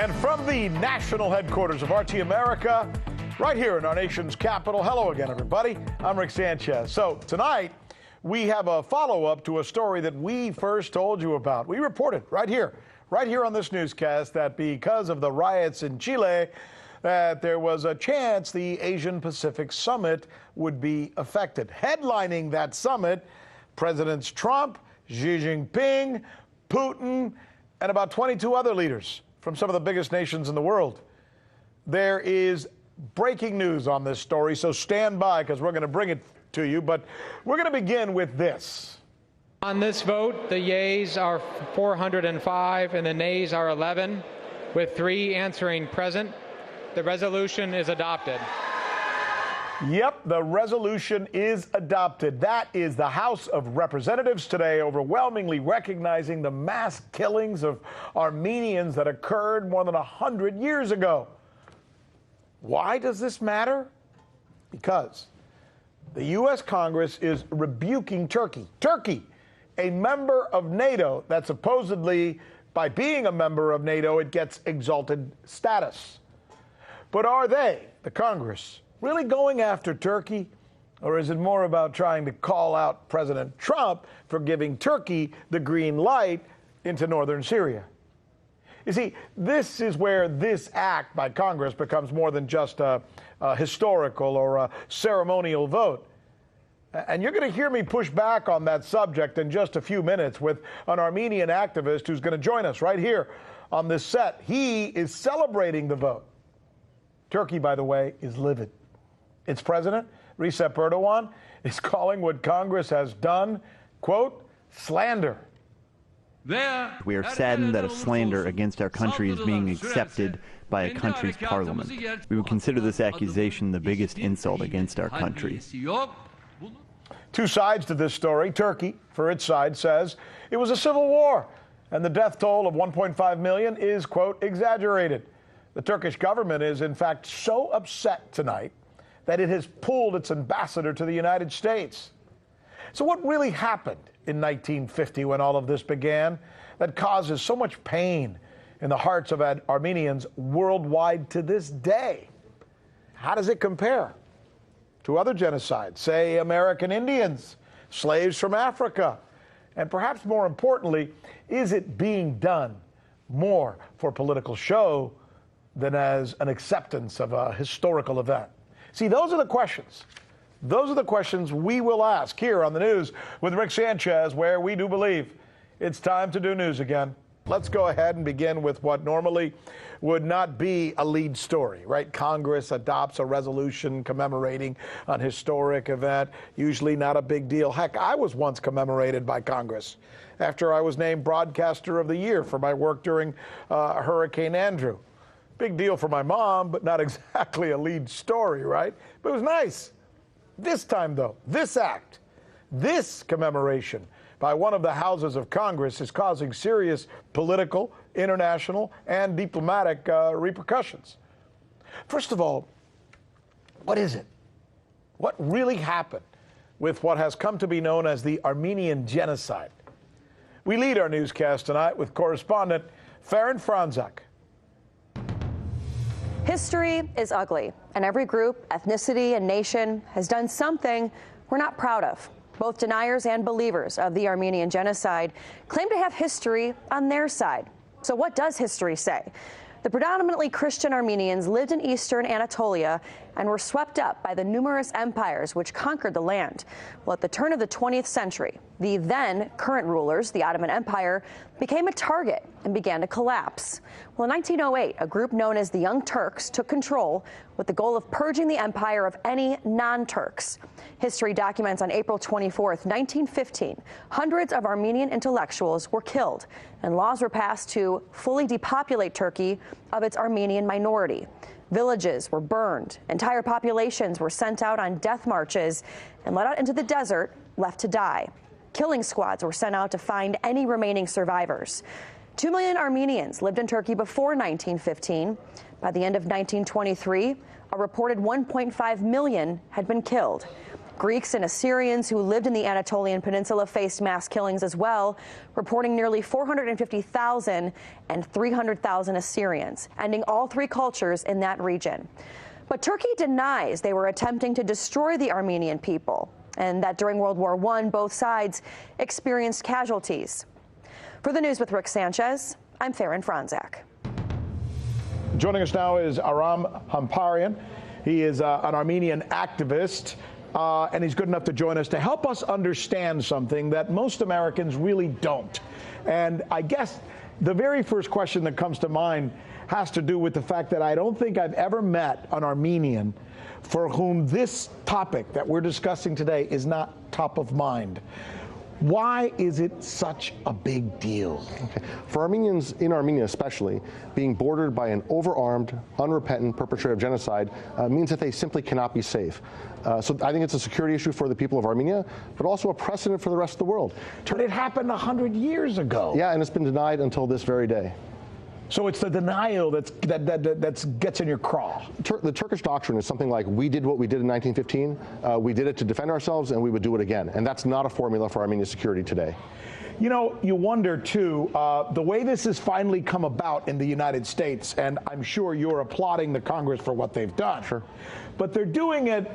And from the national headquarters of RT America, right here in our nation's capital, hello again, everybody. I'm Rick Sanchez. So tonight, we have a follow-up to a story that we first told you about. We reported right here on this newscast, that because of the riots in Chile, that there was a chance the Asian Pacific Summit would be affected. Headlining that summit, Presidents Trump, Xi Jinping, Putin, and about 22 other leaders from some of the biggest nations in the world. There is breaking news on this story, so stand by because we're going to bring it to you. But we're going to begin with this. On this vote, the yeas are 405 and the nays are 11, with 3 answering present. The resolution is adopted. Yep, the resolution is adopted. That is the House of Representatives today overwhelmingly recognizing the mass killings of Armenians that occurred more than 100 years ago. Why does this matter? Because the U.S. Congress is rebuking Turkey. Turkey, a member of NATO that supposedly, by being a member of NATO, it gets exalted status. But are they, the Congress, really going after Turkey? Or is it more about trying to call out President Trump for giving Turkey the green light into northern Syria? You see, this is where this act by Congress becomes more than just a historical or a ceremonial vote. And you're going to hear me push back on that subject in just a few minutes with an Armenian activist who's going to join us right here on this set. He is celebrating the vote. Turkey, by the way, is livid. Its president, Recep Erdogan, is calling what Congress has done, quote, slander. We are saddened that a slander against our country is being accepted by a country's parliament. We would consider this accusation the biggest insult against our country. Two sides to this story. Turkey, for its side, says it was a civil war, and the death toll of 1.5 million is, quote, exaggerated. The Turkish government is, in fact, so upset tonight that it has pulled its ambassador to the United States. So what really happened in 1950 when all of this began that causes so much pain in the hearts of Armenians worldwide to this day? How does it compare to other genocides, say American Indians, slaves from Africa? And perhaps more importantly, is it being done more for political show than as an acceptance of a historical event? See, those are the questions. Those are the questions we will ask here on the News with Rick Sanchez, where we do believe it's time to do news again. Let's go ahead and begin with what normally would not be a lead story, right? Congress adopts a resolution commemorating an historic event, usually not a big deal. Heck, I was once commemorated by Congress after I was named Broadcaster of the Year for my work during Hurricane Andrew. Big deal for my mom, but not exactly a lead story, right? But it was nice. This time, though, this act, this commemoration by one of the houses of Congress is causing serious political, international, and diplomatic repercussions. First of all, what is it? What really happened with what has come to be known as the Armenian Genocide? We lead our newscast tonight with correspondent Faran Fronczak. History is ugly, and every group, ethnicity, and nation has done something we're not proud of. Both deniers and believers of the Armenian Genocide claim to have history on their side. So what does history say? The predominantly Christian Armenians lived in eastern Anatolia and were swept up by the numerous empires which conquered the land. Well, at the turn of the 20th century, the then current rulers, the Ottoman Empire, became a target and began to collapse. Well, in 1908, a group known as the Young Turks took control with the goal of purging the empire of any non-Turks. History documents on April 24th, 1915, hundreds of Armenian intellectuals were killed, and laws were passed to fully depopulate Turkey of its Armenian minority. Villages were burned, entire populations were sent out on death marches and led out into the desert, left to die. Killing squads were sent out to find any remaining survivors. 2 million Armenians lived in Turkey before 1915. By the end of 1923, a reported 1.5 million had been killed. Greeks and Assyrians who lived in the Anatolian Peninsula faced mass killings as well, reporting nearly 450,000 and 300,000 Assyrians, ending all three cultures in that region. But Turkey denies they were attempting to destroy the Armenian people, and that during World War I, both sides experienced casualties. For the news with Rick Sanchez, I'm Faran Fronczak. Joining us now is Aram Hamparian. He is an Armenian activist, and he's good enough to join us to help us understand something that most Americans really don't. And I guess the very first question that comes to mind has to do with the fact that I don't think I've ever met an Armenian for whom this topic that we're discussing today is not top of mind. Why is it such a big deal? Okay. For Armenians, in Armenia especially, being bordered by an overarmed, unrepentant perpetrator of genocide means that they simply cannot be safe. So I think it's a security issue for the people of Armenia, but also a precedent for the rest of the world. But it happened 100 years ago. Yeah, and it's been denied until this very day. So it's the denial that gets in your craw. The Turkish doctrine is something like, we did what we did in 1915, we did it to defend ourselves, and we would do it again. And that's not a formula for Armenia's security today. You know, you wonder, too, the way this has finally come about in the United States, and I'm sure you're applauding the Congress for what they've done. Sure. But they're doing it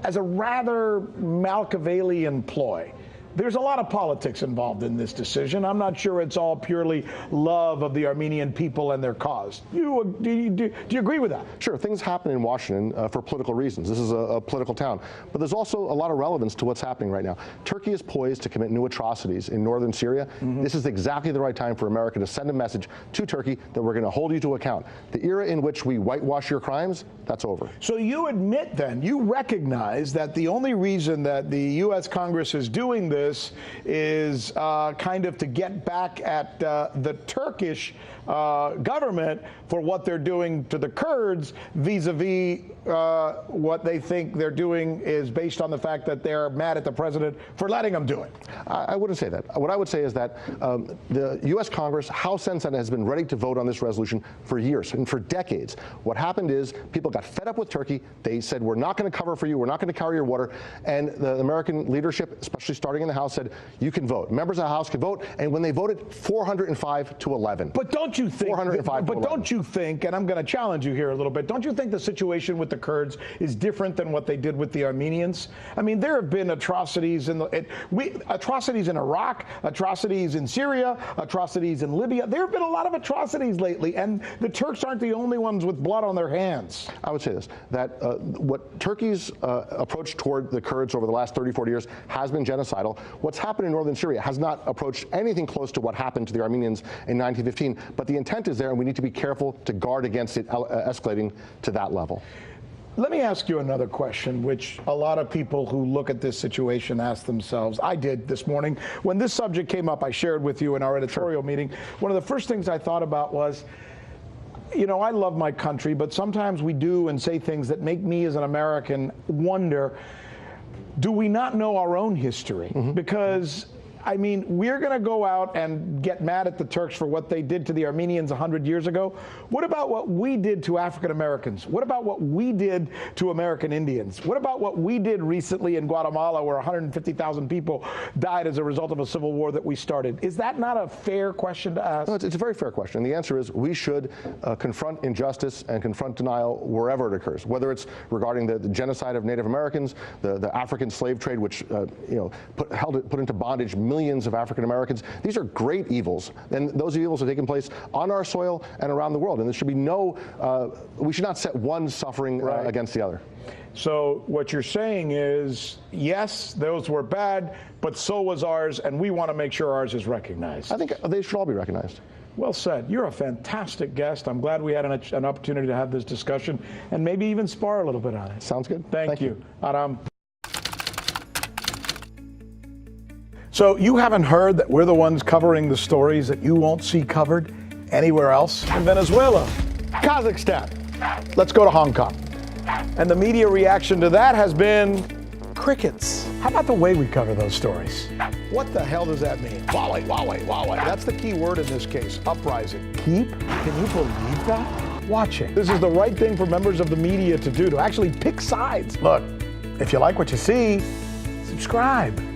as a rather Machiavellian ploy. There's a lot of politics involved in this decision. I'm not sure it's all purely love of the Armenian people and their cause. Do you agree with that? Sure, things happen in Washington for political reasons. This is a political town. But there's also a lot of relevance to what's happening right now. Turkey is poised to commit new atrocities in northern Syria. This is exactly the right time for America to send a message to Turkey that we're going to hold you to account. The era in which we whitewash your crimes, that's over. So you admit then, you recognize that the only reason that the U.S. Congress is doing this is kind of to get back at the Turkish government for what they're doing to the Kurds vis-a-vis what they think they're doing is based on the fact that they're mad at the president for letting them do it. I wouldn't say that. What I would say is that the U.S. Congress, House and Senate, has been ready to vote on this resolution for years and for decades. What happened is people got fed up with Turkey. They said, we're not going to cover for you. We're not going to carry your water. And the American leadership, especially starting in the House, said, you can vote. Members of the House can vote. And when they voted, 405 to 11. But don't you think, don't you think, and I'm going to challenge you here a little bit, don't you think the situation with the Kurds is different than what they did with the Armenians? I mean, there have been atrocities atrocities in Iraq, atrocities in Syria, atrocities in Libya. There have been a lot of atrocities lately, and the Turks aren't the only ones with blood on their hands. I would say this, that what Turkey's approach toward the Kurds over the last 30, 40 years has been genocidal. What's happened in northern Syria has not approached anything close to what happened to the Armenians in 1915, but the intent is there, and we need to be careful to guard against it escalating to that level. Let me ask you another question, which a lot of people who look at this situation ask themselves. I did this morning. When this subject came up, I shared with you in our editorial meeting. One of the first things I thought about was, you know, I love my country, but sometimes we do and say things that make me as an American wonder, do we not know our own history? Because I mean, we're going to go out and get mad at the Turks for what they did to the Armenians 100 years ago. What about what we did to African Americans? What about what we did to American Indians? What about what we did recently in Guatemala, where 150,000 people died as a result of a civil war that we started? Is that not a fair question to ask? No, it's a very fair question. The answer is we should confront injustice and confront denial wherever it occurs, whether it's regarding the genocide of Native Americans, the African slave trade, which put into bondage millions of African Americans. These are great evils, and those evils are taking place on our soil and around the world. And there should be we should not set one suffering against the other. So what you're saying is, yes, those were bad, but so was ours, and we want to make sure ours is recognized. I think they should all be recognized. Well said. You're a fantastic guest. I'm glad we had an opportunity to have this discussion and maybe even spar a little bit on it. Sounds good. Thank you. Aram. So you haven't heard that we're the ones covering the stories that you won't see covered anywhere else? In Venezuela, Kazakhstan. Let's go to Hong Kong. And the media reaction to that has been crickets. How about the way we cover those stories? What the hell does that mean? Wawai, wawai, wawai. That's the key word in this case, uprising. Keep? Can you believe that? Watching. This is the right thing for members of the media to do, to actually pick sides. Look, If you like what you see, subscribe.